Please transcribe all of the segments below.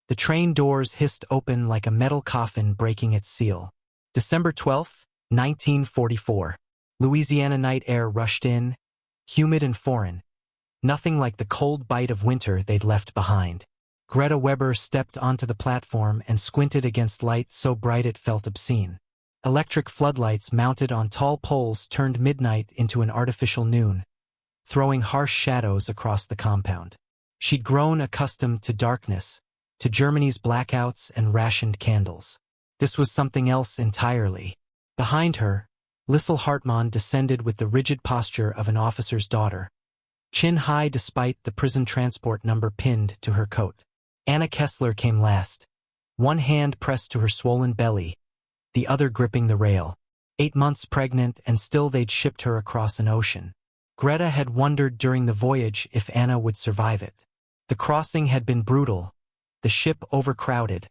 The train doors hissed open like a metal coffin breaking its seal. December 12, 1944. Louisiana night air rushed in, humid and foreign. Nothing like the cold bite of winter they'd left behind. Greta Weber stepped onto the platform and squinted against light so bright it felt obscene. Electric floodlights mounted on tall poles turned midnight into an artificial noon, throwing harsh shadows across the compound. She'd grown accustomed to darkness, to Germany's blackouts and rationed candles. This was something else entirely. Behind her, Lisel Hartmann descended with the rigid posture of an officer's daughter, chin high despite the prison transport number pinned to her coat. Anna Kessler came last, one hand pressed to her swollen belly, the other gripping the rail. 8 months pregnant, and still they'd shipped her across an ocean. Greta had wondered during the voyage if Anna would survive it. The crossing had been brutal, the ship overcrowded,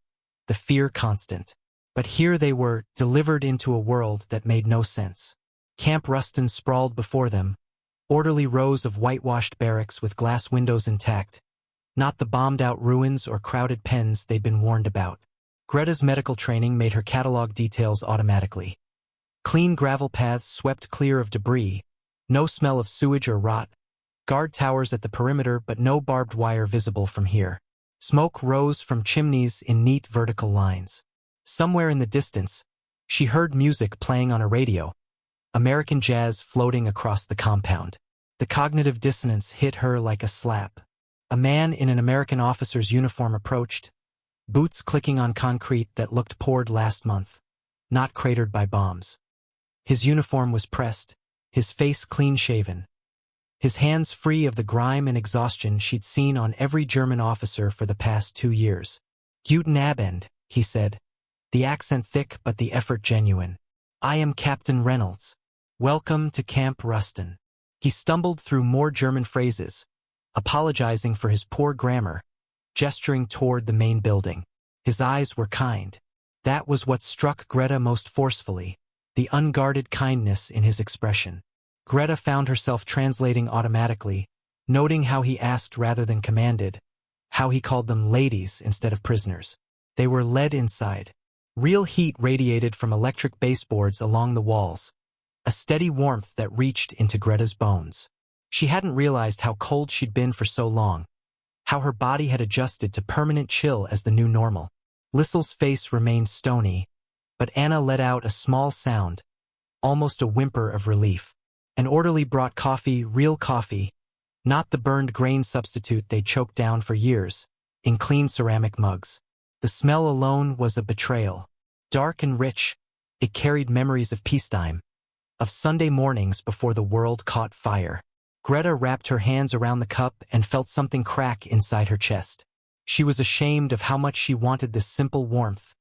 the fear constant. But here they were, delivered into a world that made no sense. Camp Ruston sprawled before them, orderly rows of whitewashed barracks with glass windows intact, not the bombed-out ruins or crowded pens they'd been warned about. Greta's medical training made her catalog details automatically. Clean gravel paths swept clear of debris, no smell of sewage or rot, guard towers at the perimeter but no barbed wire visible from here. Smoke rose from chimneys in neat vertical lines. Somewhere in the distance, she heard music playing on a radio, American jazz floating across the compound. The cognitive dissonance hit her like a slap. A man in an American officer's uniform approached, boots clicking on concrete that looked poured last month, not cratered by bombs. His uniform was pressed, his face clean-shaven, his hands free of the grime and exhaustion she'd seen on every German officer for the past 2 years. "Guten Abend," he said, the accent thick but the effort genuine. "I am Captain Reynolds. Welcome to Camp Ruston." He stumbled through more German phrases, apologizing for his poor grammar, gesturing toward the main building. His eyes were kind. That was what struck Greta most forcefully, the unguarded kindness in his expression. Greta found herself translating automatically, noting how he asked rather than commanded, how he called them ladies instead of prisoners. They were led inside. Real heat radiated from electric baseboards along the walls, a steady warmth that reached into Greta's bones. She hadn't realized how cold she'd been for so long, how her body had adjusted to permanent chill as the new normal. Lisel's face remained stony, but Anna let out a small sound, almost a whimper of relief. An orderly brought coffee, real coffee, not the burned grain substitute they choked down for years, in clean ceramic mugs. The smell alone was a betrayal. Dark and rich, it carried memories of peacetime, of Sunday mornings before the world caught fire. Greta wrapped her hands around the cup and felt something crack inside her chest. She was ashamed of how much she wanted this simple warmth,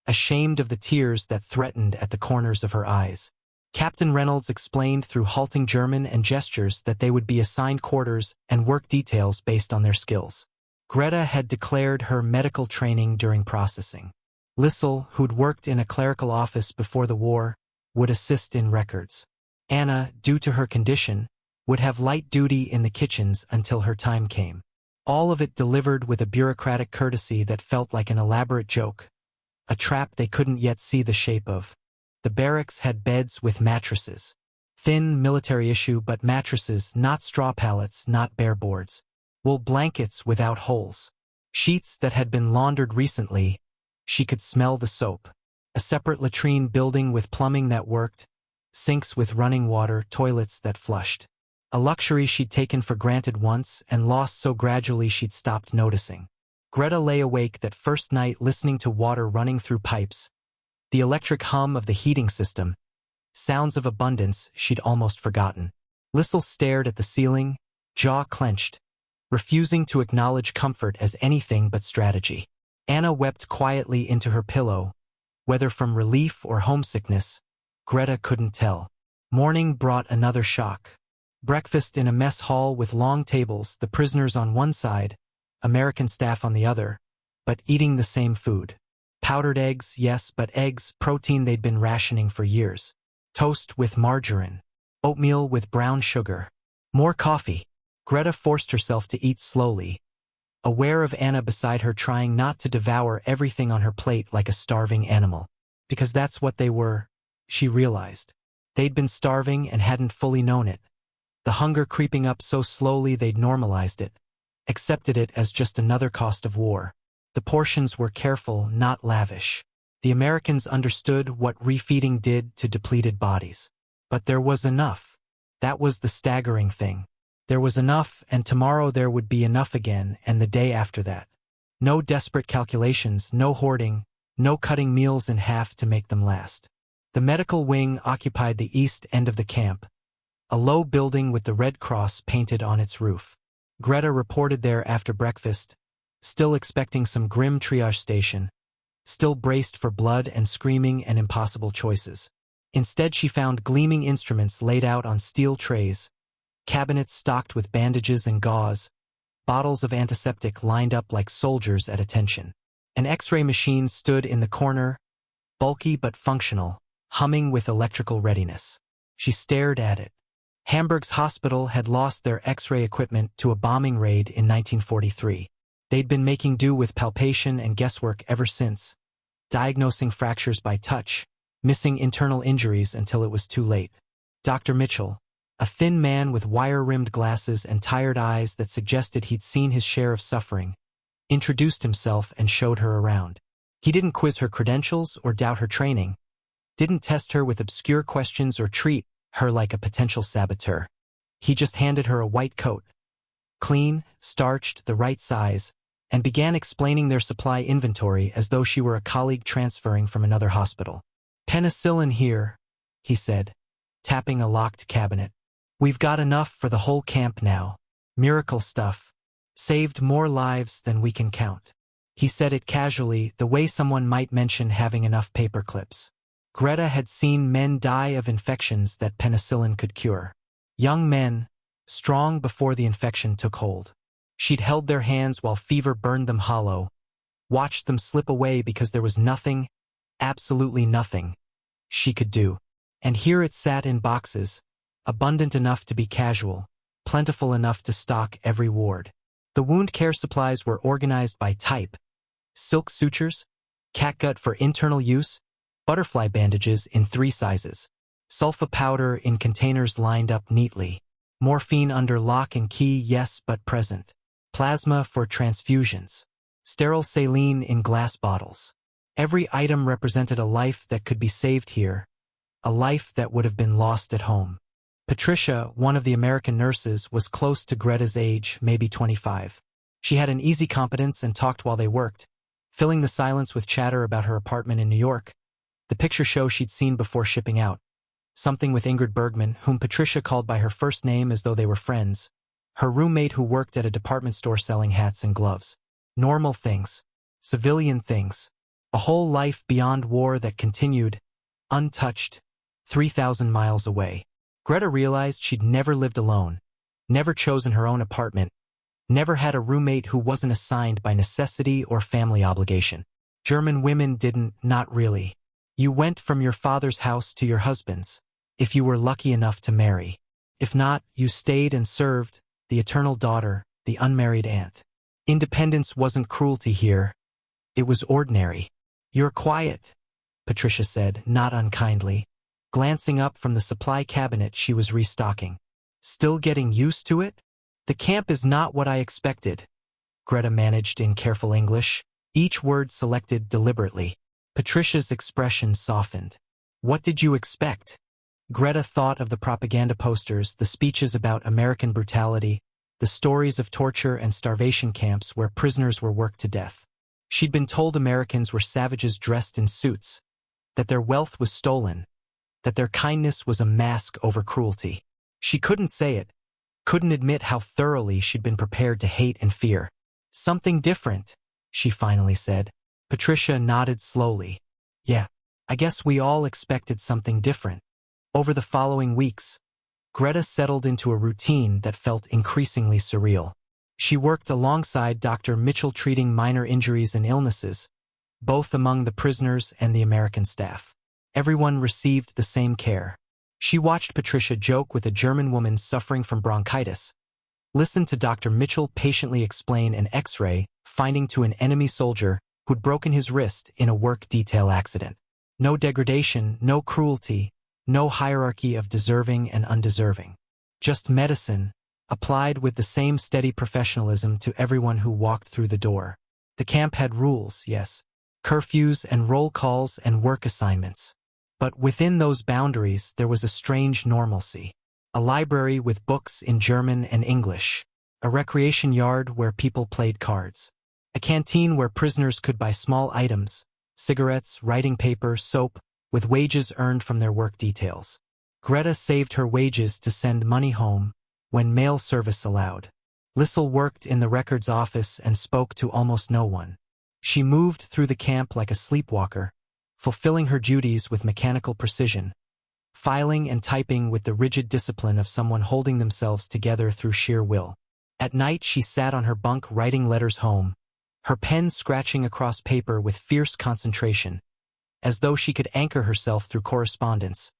ashamed of the tears that threatened at the corners of her eyes. Captain Reynolds explained through halting German and gestures that they would be assigned quarters and work details based on their skills. Greta had declared her medical training during processing. Lisel, who'd worked in a clerical office before the war, would assist in records. Anna, due to her condition, would have light duty in the kitchens until her time came. All of it delivered with a bureaucratic courtesy that felt like an elaborate joke, a trap they couldn't yet see the shape of. The barracks had beds with mattresses. Thin, military issue, but mattresses, not straw pallets, not bare boards. Wool blankets without holes. Sheets that had been laundered recently. She could smell the soap. A separate latrine building with plumbing that worked, sinks with running water, toilets that flushed. A luxury she'd taken for granted once and lost so gradually she'd stopped noticing. Greta lay awake that first night listening to water running through pipes, the electric hum of the heating system, sounds of abundance she'd almost forgotten. Lisel stared at the ceiling, jaw clenched, refusing to acknowledge comfort as anything but strategy. Anna wept quietly into her pillow, whether from relief or homesickness, Greta couldn't tell. Morning brought another shock. Breakfast in a mess hall with long tables, the prisoners on one side, American staff on the other, but eating the same food. Powdered eggs, yes, but eggs, protein they'd been rationing for years. Toast with margarine. Oatmeal with brown sugar. More coffee. Greta forced herself to eat slowly, aware of Anna beside her trying not to devour everything on her plate like a starving animal. Because that's what they were, she realized. They'd been starving and hadn't fully known it. The hunger creeping up so slowly they'd normalized it, accepted it as just another cost of war. The portions were careful, not lavish. The Americans understood what refeeding did to depleted bodies. But there was enough. That was the staggering thing. There was enough, and tomorrow there would be enough again, and the day after that. No desperate calculations, no hoarding, no cutting meals in half to make them last. The medical wing occupied the east end of the camp, a low building with the Red Cross painted on its roof. Greta reported there after breakfast, still expecting some grim triage station, still braced for blood and screaming and impossible choices. Instead she found gleaming instruments laid out on steel trays, cabinets stocked with bandages and gauze, bottles of antiseptic lined up like soldiers at attention. An X-ray machine stood in the corner, bulky but functional, humming with electrical readiness. She stared at it. Hamburg's hospital had lost their X-ray equipment to a bombing raid in 1943. They'd been making do with palpation and guesswork ever since, diagnosing fractures by touch, missing internal injuries until it was too late. Dr. Mitchell, a thin man with wire-rimmed glasses and tired eyes that suggested he'd seen his share of suffering, introduced himself and showed her around. He didn't quiz her credentials or doubt her training, didn't test her with obscure questions or treat her like a potential saboteur. He just handed her a white coat, clean, starched, the right size, and began explaining their supply inventory as though she were a colleague transferring from another hospital. "Penicillin here," he said, tapping a locked cabinet. "We've got enough for the whole camp now. Miracle stuff. Saved more lives than we can count." He said it casually, the way someone might mention having enough paper clips. Greta had seen men die of infections that penicillin could cure. Young men, strong before the infection took hold. She'd held their hands while fever burned them hollow, watched them slip away because there was nothing, absolutely nothing, she could do. And here it sat in boxes, abundant enough to be casual, plentiful enough to stock every ward. The wound care supplies were organized by type: silk sutures, catgut for internal use, butterfly bandages in 3 sizes, sulfa powder in containers lined up neatly, morphine under lock and key, yes but present, plasma for transfusions, sterile saline in glass bottles. Every item represented a life that could be saved here, a life that would have been lost at home. Patricia, one of the American nurses, was close to Greta's age, maybe 25. She had an easy competence and talked while they worked, filling the silence with chatter about her apartment in New York, the picture show she'd seen before shipping out, something with Ingrid Bergman, whom Patricia called by her first name as though they were friends, her roommate who worked at a department store selling hats and gloves. Normal things, civilian things, a whole life beyond war that continued, untouched, 3,000 miles away. Greta realized she'd never lived alone, never chosen her own apartment, never had a roommate who wasn't assigned by necessity or family obligation. German women didn't, not really. You went from your father's house to your husband's, if you were lucky enough to marry. If not, you stayed and served, the eternal daughter, the unmarried aunt. Independence wasn't cruelty here. It was ordinary. "You're quiet," Patricia said, not unkindly, glancing up from the supply cabinet she was restocking. "Still getting used to it?" "The camp is not what I expected," Greta managed in careful English, each word selected deliberately. Patricia's expression softened. "What did you expect?" Greta thought of the propaganda posters, the speeches about American brutality, the stories of torture and starvation camps where prisoners were worked to death. She'd been told Americans were savages dressed in suits, that their wealth was stolen, that their kindness was a mask over cruelty. She couldn't say it, couldn't admit how thoroughly she'd been prepared to hate and fear. "Something different," she finally said. Patricia nodded slowly. "Yeah, I guess we all expected something different." Over the following weeks, Greta settled into a routine that felt increasingly surreal. She worked alongside Dr. Mitchell treating minor injuries and illnesses, both among the prisoners and the American staff. Everyone received the same care. She watched Patricia joke with a German woman suffering from bronchitis, Listened to Dr. Mitchell patiently explain an X-ray finding to an enemy soldier who'd broken his wrist in a work detail accident. No degradation, no cruelty, no hierarchy of deserving and undeserving. Just medicine, applied with the same steady professionalism to everyone who walked through the door. The camp had rules, yes, curfews and roll calls and work assignments. But within those boundaries there was a strange normalcy. A library with books in German and English. A recreation yard where people played cards. A canteen where prisoners could buy small items, cigarettes, writing paper, soap, with wages earned from their work details. Greta saved her wages to send money home when mail service allowed. Lisel worked in the records office and spoke to almost no one. She moved through the camp like a sleepwalker, fulfilling her duties with mechanical precision, filing and typing with the rigid discipline of someone holding themselves together through sheer will. At night she sat on her bunk writing letters home, her pen scratching across paper with fierce concentration, as though she could anchor herself through correspondence,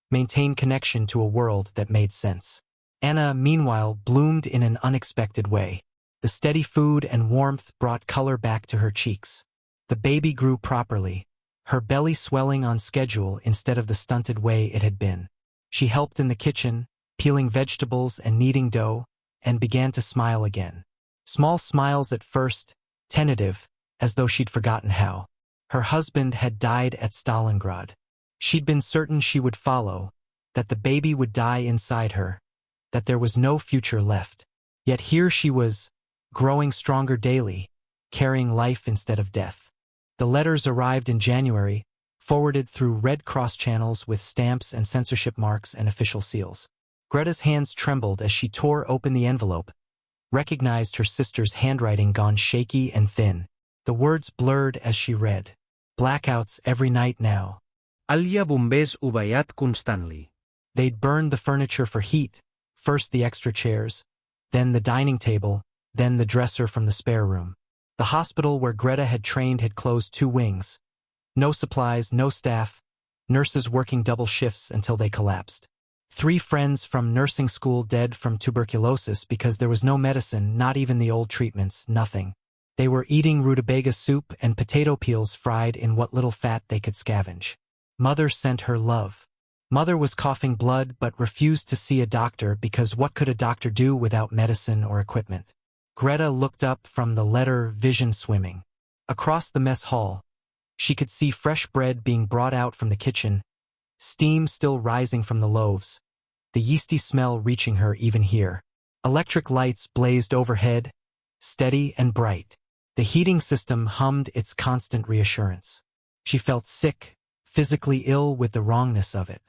maintain connection to a world that made sense. Anna, meanwhile, bloomed in an unexpected way. The steady food and warmth brought color back to her cheeks. The baby grew properly, her belly swelling on schedule instead of the stunted way it had been. She helped in the kitchen, peeling vegetables and kneading dough, and began to smile again. Small smiles at first, tentative, as though she'd forgotten how. Her husband had died at Stalingrad. She'd been certain she would follow, that the baby would die inside her, that there was no future left. Yet here she was, growing stronger daily, carrying life instead of death. The letters arrived in January, forwarded through Red Cross channels with stamps and censorship marks and official seals. Greta's hands trembled as she tore open the envelope, recognized her sister's handwriting gone shaky and thin. The words blurred as she read. Blackouts every night now. Alia bombers ubayat constantly. They'd burned the furniture for heat, first the extra chairs, then the dining table, then the dresser from the spare room. The hospital where Greta had trained had closed 2 wings. No supplies, no staff, nurses working double shifts until they collapsed. 3 friends from nursing school dead from tuberculosis because there was no medicine, not even the old treatments, nothing. They were eating rutabaga soup and potato peels fried in what little fat they could scavenge. Mother sent her love. Mother was coughing blood but refused to see a doctor because what could a doctor do without medicine or equipment? Greta looked up from the letter, vision swimming. Across the mess hall, she could see fresh bread being brought out from the kitchen, steam still rising from the loaves, the yeasty smell reaching her even here. Electric lights blazed overhead, steady and bright. The heating system hummed its constant reassurance. She felt sick, physically ill with the wrongness of it.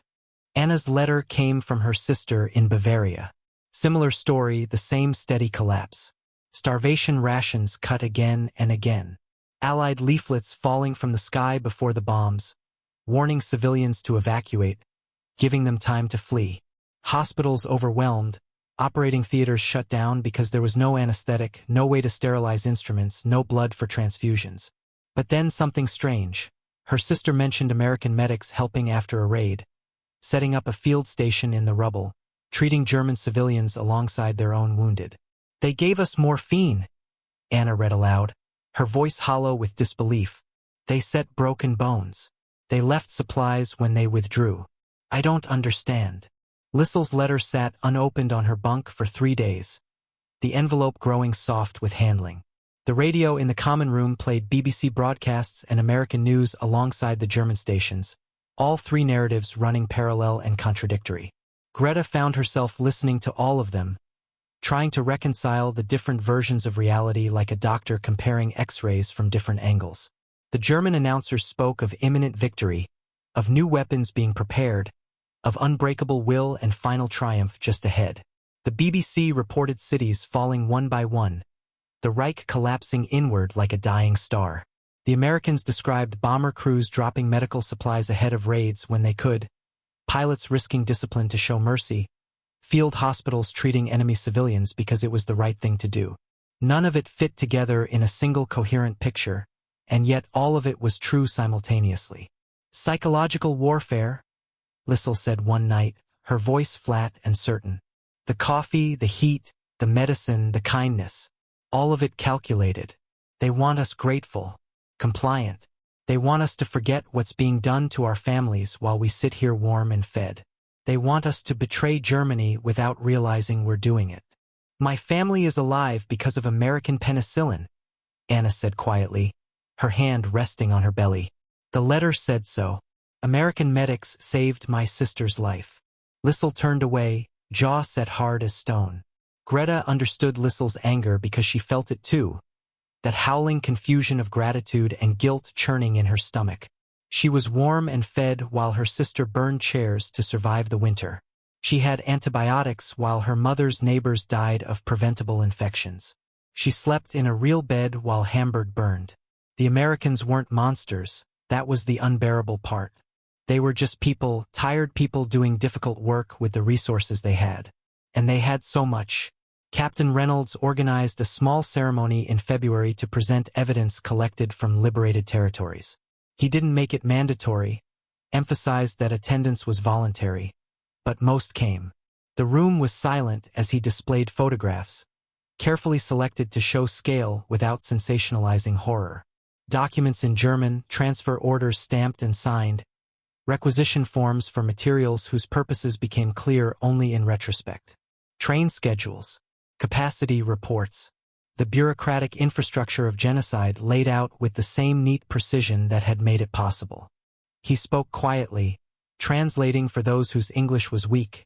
Anna's letter came from her sister in Bavaria. Similar story, the same steady collapse. Starvation rations cut again and again. Allied leaflets falling from the sky before the bombs, warning civilians to evacuate, giving them time to flee. Hospitals overwhelmed, operating theaters shut down because there was no anesthetic, no way to sterilize instruments, no blood for transfusions. But then something strange. Her sister mentioned American medics helping after a raid, setting up a field station in the rubble, treating German civilians alongside their own wounded. They gave us morphine, Anna read aloud, her voice hollow with disbelief. They set broken bones. They left supplies when they withdrew. I don't understand. Lisel's letter sat unopened on her bunk for 3 days, the envelope growing soft with handling. The radio in the common room played BBC broadcasts and American news alongside the German stations, all 3 narratives running parallel and contradictory. Greta found herself listening to all of them, trying to reconcile the different versions of reality like a doctor comparing X-rays from different angles. The German announcers spoke of imminent victory, of new weapons being prepared, of unbreakable will and final triumph just ahead. The BBC reported cities falling one by one, the Reich collapsing inward like a dying star. The Americans described bomber crews dropping medical supplies ahead of raids when they could, pilots risking discipline to show mercy, field hospitals treating enemy civilians because it was the right thing to do. None of it fit together in a single coherent picture, and yet all of it was true simultaneously. Psychological warfare, Lisel said one night, her voice flat and certain. The coffee, the heat, the medicine, the kindness. All of it calculated. They want us grateful, compliant. They want us to forget what's being done to our families while we sit here warm and fed. They want us to betray Germany without realizing we're doing it. My family is alive because of American penicillin, Anna said quietly, her hand resting on her belly. The letter said so. American medics saved my sister's life. Lisel turned away, jaw set hard as stone. Greta understood Lisel's anger because she felt it too, that howling confusion of gratitude and guilt churning in her stomach. She was warm and fed while her sister burned chairs to survive the winter. She had antibiotics while her mother's neighbors died of preventable infections. She slept in a real bed while Hamburg burned. The Americans weren't monsters, that was the unbearable part. They were just people, tired people doing difficult work with the resources they had. And they had so much. Captain Reynolds organized a small ceremony in February to present evidence collected from liberated territories. He didn't make it mandatory, emphasized that attendance was voluntary, but most came. The room was silent as he displayed photographs, carefully selected to show scale without sensationalizing horror. Documents in German, transfer orders stamped and signed, requisition forms for materials whose purposes became clear only in retrospect. Train schedules, capacity reports, the bureaucratic infrastructure of genocide laid out with the same neat precision that had made it possible. He spoke quietly, translating for those whose English was weak.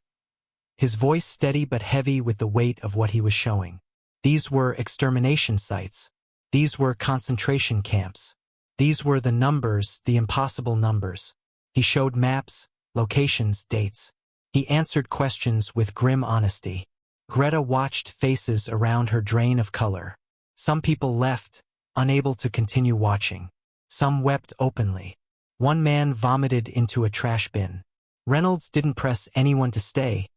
His voice steady but heavy with the weight of what he was showing. These were extermination sites. These were concentration camps. These were the numbers, the impossible numbers. He showed maps, locations, dates. He answered questions with grim honesty. Greta watched faces around her drain of color. Some people left, unable to continue watching. Some wept openly. One man vomited into a trash bin. Reynolds didn't press anyone to stay,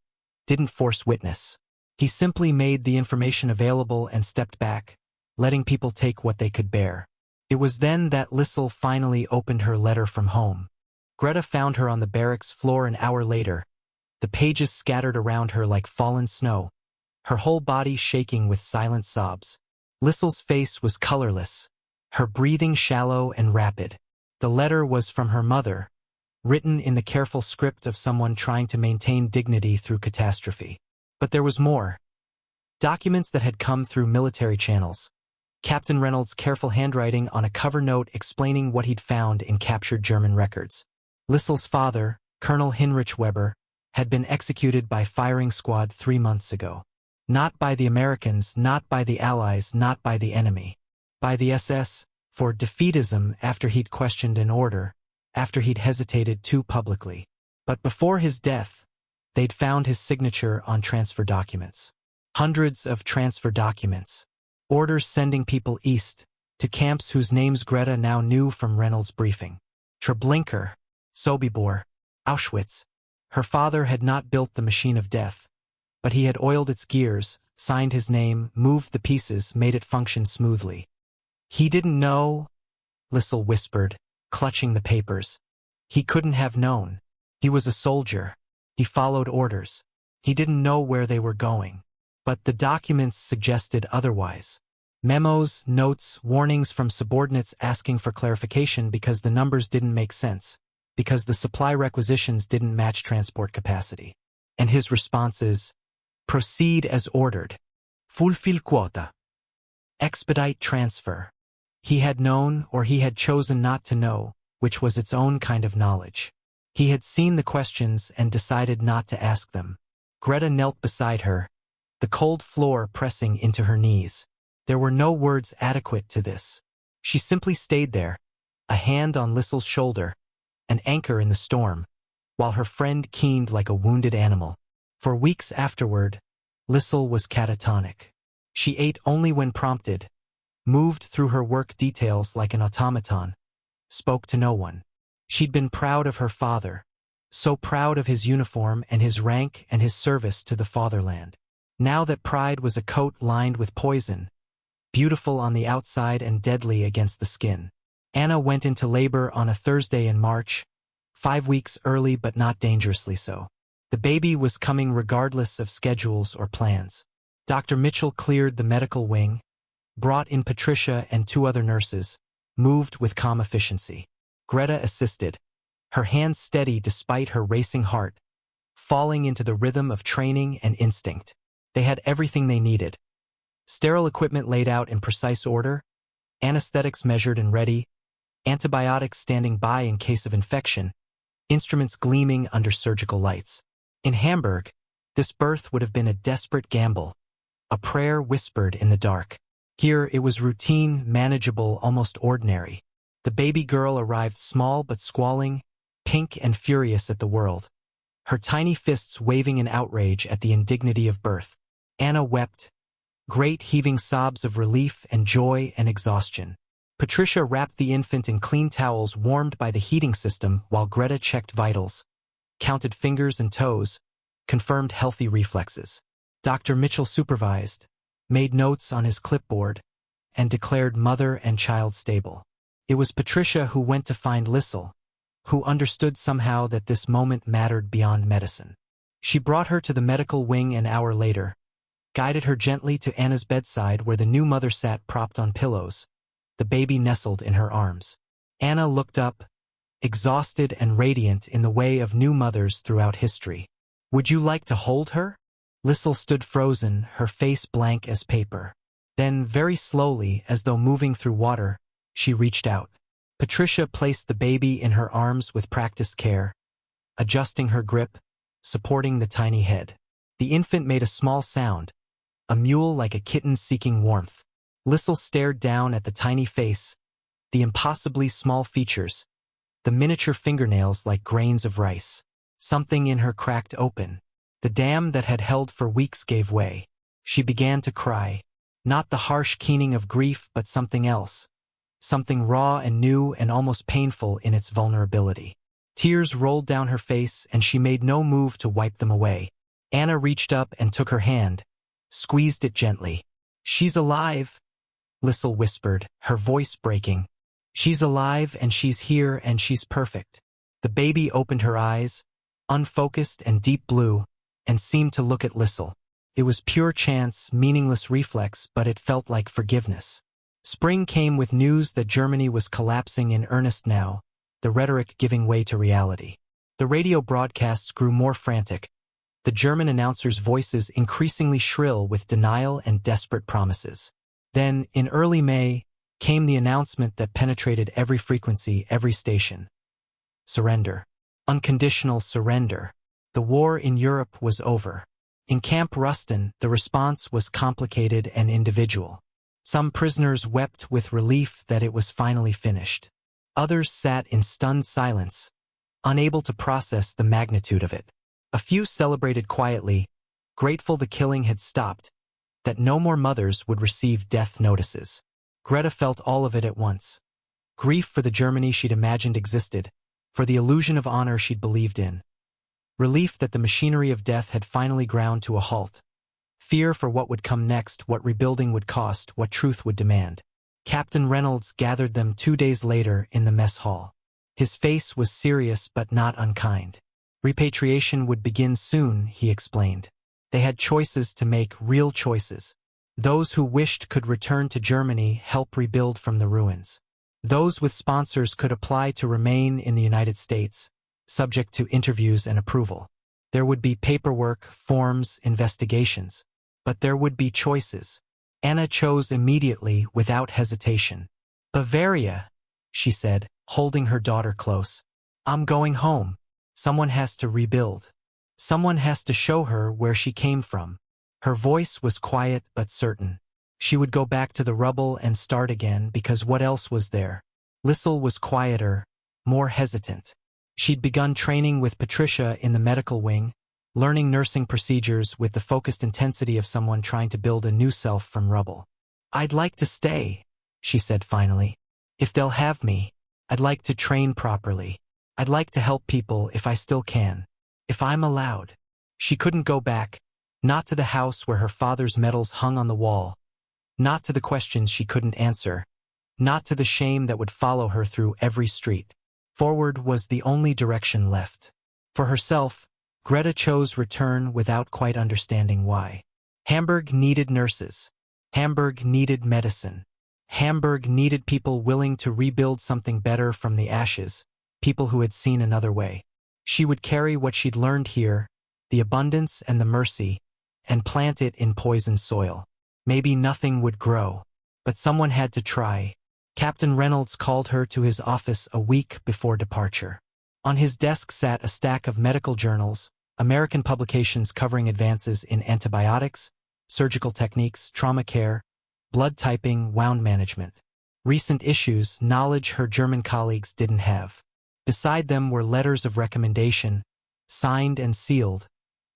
didn't force witness. He simply made the information available and stepped back, letting people take what they could bear. It was then that Lisel finally opened her letter from home. Greta found her on the barracks floor an hour later, the pages scattered around her like fallen snow, her whole body shaking with silent sobs. Lisel's face was colorless, her breathing shallow and rapid. The letter was from her mother, written in the careful script of someone trying to maintain dignity through catastrophe. But there was more. Documents that had come through military channels. Captain Reynolds' careful handwriting on a cover note explaining what he'd found in captured German records. Lisel's father, Colonel Heinrich Weber, had been executed by firing squad 3 months ago. Not by the Americans, not by the Allies, not by the enemy. By the SS, for defeatism after he'd questioned an order, after he'd hesitated too publicly. But before his death, they'd found his signature on transfer documents. Hundreds of transfer documents. Orders sending people east, to camps whose names Greta now knew from Reynolds' briefing. Treblinka, Sobibor, Auschwitz. Her father had not built the machine of death, but he had oiled its gears, signed his name, moved the pieces, made it function smoothly. He didn't know, Lisel whispered, clutching the papers. He couldn't have known. He was a soldier. He followed orders. He didn't know where they were going. But the documents suggested otherwise. Memos, notes, warnings from subordinates asking for clarification because the numbers didn't make sense, because the supply requisitions didn't match transport capacity. And his response is, proceed as ordered. Fulfill quota. Expedite transfer. He had known, or he had chosen not to know, which was its own kind of knowledge. He had seen the questions and decided not to ask them. Greta knelt beside her, the cold floor pressing into her knees. There were no words adequate to this. She simply stayed there, a hand on Lisel's shoulder, an anchor in the storm, while her friend keened like a wounded animal. For weeks afterward, Lisel was catatonic. She ate only when prompted, moved through her work details like an automaton, spoke to no one. She'd been proud of her father, so proud of his uniform and his rank and his service to the fatherland. Now that pride was a coat lined with poison, beautiful on the outside and deadly against the skin. Anna went into labor on a Thursday in March, 5 weeks early but not dangerously so. The baby was coming regardless of schedules or plans. Dr. Mitchell cleared the medical wing, brought in Patricia and 2 other nurses, moved with calm efficiency. Greta assisted, her hands steady despite her racing heart, falling into the rhythm of training and instinct. They had everything they needed. Sterile equipment laid out in precise order, anesthetics measured and ready, antibiotics standing by in case of infection, instruments gleaming under surgical lights. In Hamburg, this birth would have been a desperate gamble, a prayer whispered in the dark. Here it was routine, manageable, almost ordinary. The baby girl arrived small but squalling, pink and furious at the world, her tiny fists waving in outrage at the indignity of birth. Anna wept, great heaving sobs of relief and joy and exhaustion. Patricia wrapped the infant in clean towels warmed by the heating system while Greta checked vitals, counted fingers and toes, confirmed healthy reflexes. Dr. Mitchell supervised, made notes on his clipboard, and declared mother and child stable. It was Patricia who went to find Lisel, who understood somehow that this moment mattered beyond medicine. She brought her to the medical wing an hour later, guided her gently to Anna's bedside where the new mother sat propped on pillows, the baby nestled in her arms. Anna looked up, exhausted and radiant in the way of new mothers throughout history. "Would you like to hold her?" Lisel stood frozen, her face blank as paper. Then, very slowly, as though moving through water, she reached out. Patricia placed the baby in her arms with practiced care, adjusting her grip, supporting the tiny head. The infant made a small sound, a mewl like a kitten seeking warmth. Lisel stared down at the tiny face, the impossibly small features, the miniature fingernails like grains of rice. Something in her cracked open. The dam that had held for weeks gave way. She began to cry, not the harsh keening of grief but something else, something raw and new and almost painful in its vulnerability. Tears rolled down her face and she made no move to wipe them away. Anna reached up and took her hand, squeezed it gently. "She's alive," Lisel whispered, her voice breaking. "She's alive and she's here and she's perfect." The baby opened her eyes, unfocused and deep blue, and seemed to look at Lisel. It was pure chance, meaningless reflex, but it felt like forgiveness. Spring came with news that Germany was collapsing in earnest now, the rhetoric giving way to reality. The radio broadcasts grew more frantic, the German announcers' voices increasingly shrill with denial and desperate promises. Then, in early May, came the announcement that penetrated every frequency, every station. Surrender. Unconditional surrender. The war in Europe was over. In Camp Ruston, the response was complicated and individual. Some prisoners wept with relief that it was finally finished. Others sat in stunned silence, unable to process the magnitude of it. A few celebrated quietly, grateful the killing had stopped, that no more mothers would receive death notices. Greta felt all of it at once. Grief for the Germany she'd imagined existed, for the illusion of honor she'd believed in. Relief that the machinery of death had finally ground to a halt. Fear for what would come next, what rebuilding would cost, what truth would demand. Captain Reynolds gathered them 2 days later in the mess hall. His face was serious but not unkind. Repatriation would begin soon, he explained. They had choices to make, real choices. Those who wished could return to Germany, help rebuild from the ruins. Those with sponsors could apply to remain in the United States, subject to interviews and approval. There would be paperwork, forms, investigations. But there would be choices. Anna chose immediately, without hesitation. "Bavaria," she said, holding her daughter close. "I'm going home. Someone has to rebuild. Someone has to show her where she came from." Her voice was quiet but certain. She would go back to the rubble and start again because what else was there? Lisel was quieter, more hesitant. She'd begun training with Patricia in the medical wing, learning nursing procedures with the focused intensity of someone trying to build a new self from rubble. "I'd like to stay," she said finally. "If they'll have me, I'd like to train properly. I'd like to help people if I still can. If I'm allowed." She couldn't go back, not to the house where her father's medals hung on the wall, not to the questions she couldn't answer, not to the shame that would follow her through every street. Forward was the only direction left. For herself, Greta chose return without quite understanding why. Hamburg needed nurses. Hamburg needed medicine. Hamburg needed people willing to rebuild something better from the ashes, people who had seen another way. She would carry what she'd learned here, the abundance and the mercy, and plant it in poisoned soil. Maybe nothing would grow, but someone had to try. Captain Reynolds called her to his office a week before departure. On his desk sat a stack of medical journals, American publications covering advances in antibiotics, surgical techniques, trauma care, blood typing, wound management. Recent issues, knowledge her German colleagues didn't have. Beside them were letters of recommendation, signed and sealed,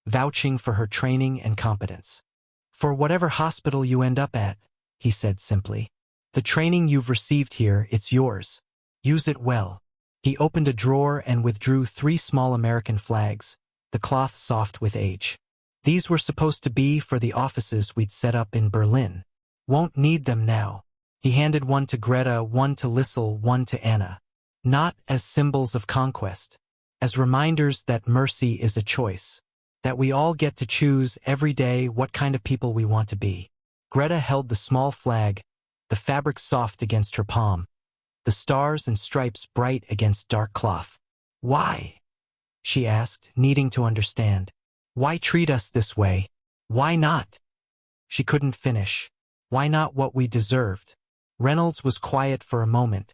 vouching for her training and competence. For whatever hospital you end up at, he said simply. The training you've received here, it's yours. Use it well. He opened a drawer and withdrew 3 small American flags, the cloth soft with age. These were supposed to be for the offices we'd set up in Berlin. Won't need them now. He handed one to Greta, one to Lisel, one to Anna. Not as symbols of conquest, as reminders that mercy is a choice, that we all get to choose every day what kind of people we want to be. Greta held the small flag, the fabric soft against her palm, the stars and stripes bright against dark cloth. Why? She asked, needing to understand. Why treat us this way? Why not? She couldn't finish. Why not what we deserved? Reynolds was quiet for a moment,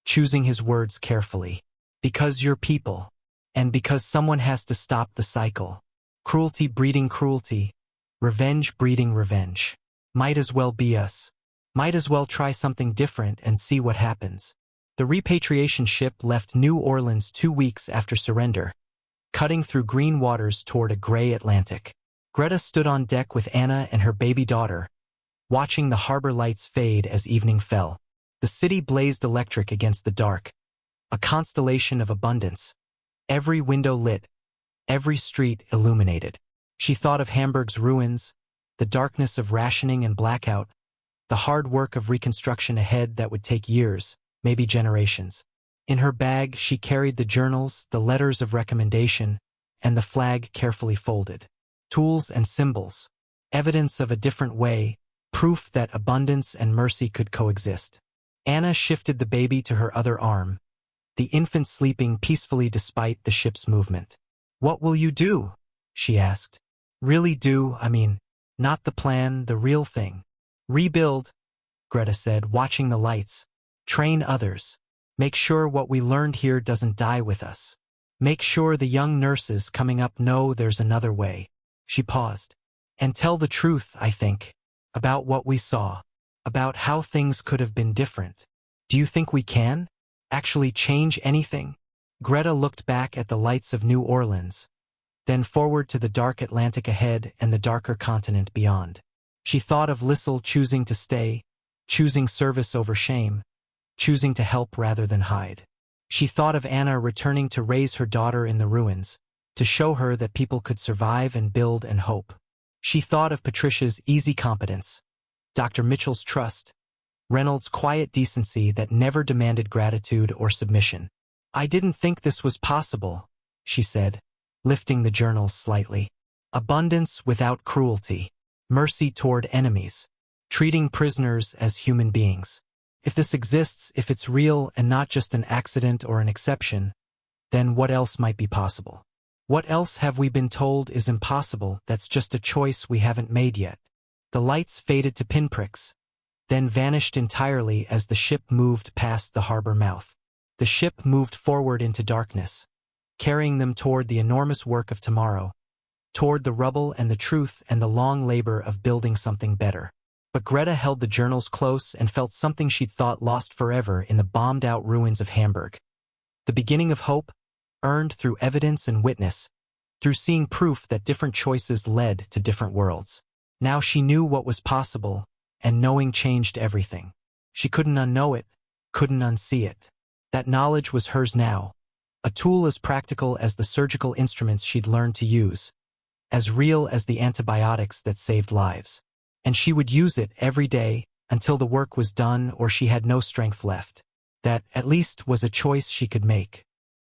choosing his words carefully. Because you're people. And because someone has to stop the cycle. Cruelty breeding cruelty. Revenge breeding revenge. Might as well be us. Might as well try something different and see what happens. The repatriation ship left New Orleans 2 weeks after surrender, cutting through green waters toward a gray Atlantic. Greta stood on deck with Anna and her baby daughter, watching the harbor lights fade as evening fell. The city blazed electric against the dark, a constellation of abundance. Every window lit, every street illuminated. She thought of Hamburg's ruins, the darkness of rationing and blackout, the hard work of reconstruction ahead that would take years, maybe generations. In her bag, she carried the journals, the letters of recommendation, and the flag carefully folded. Tools and symbols, evidence of a different way, proof that abundance and mercy could coexist. Anna shifted the baby to her other arm, the infant sleeping peacefully despite the ship's movement. What will you do? She asked. Really do, not the plan, the real thing. Rebuild, Greta said, watching the lights. Train others. Make sure what we learned here doesn't die with us. Make sure the young nurses coming up know there's another way. She paused. And tell the truth, I think, about what we saw, about how things could have been different. Do you think we can actually change anything? Greta looked back at the lights of New Orleans, then forward to the dark Atlantic ahead and the darker continent beyond. She thought of Lisel choosing to stay, choosing service over shame, choosing to help rather than hide. She thought of Anna returning to raise her daughter in the ruins, to show her that people could survive and build and hope. She thought of Patricia's easy competence, Dr. Mitchell's trust, Reynolds' quiet decency that never demanded gratitude or submission. I didn't think this was possible, she said, lifting the journals slightly. Abundance without cruelty, mercy toward enemies, treating prisoners as human beings. If this exists, if it's real and not just an accident or an exception, then what else might be possible? What else have we been told is impossible that's just a choice we haven't made yet? The lights faded to pinpricks, then vanished entirely as the ship moved past the harbor mouth. The ship moved forward into darkness, carrying them toward the enormous work of tomorrow, toward the rubble and the truth and the long labor of building something better. But Greta held the journals close and felt something she'd thought lost forever in the bombed-out ruins of Hamburg. The beginning of hope, earned through evidence and witness, through seeing proof that different choices led to different worlds. Now she knew what was possible, and knowing changed everything. She couldn't unknow it, couldn't unsee it. That knowledge was hers now, a tool as practical as the surgical instruments she'd learned to use, as real as the antibiotics that saved lives. And she would use it every day until the work was done or she had no strength left. That, at least, was a choice she could make.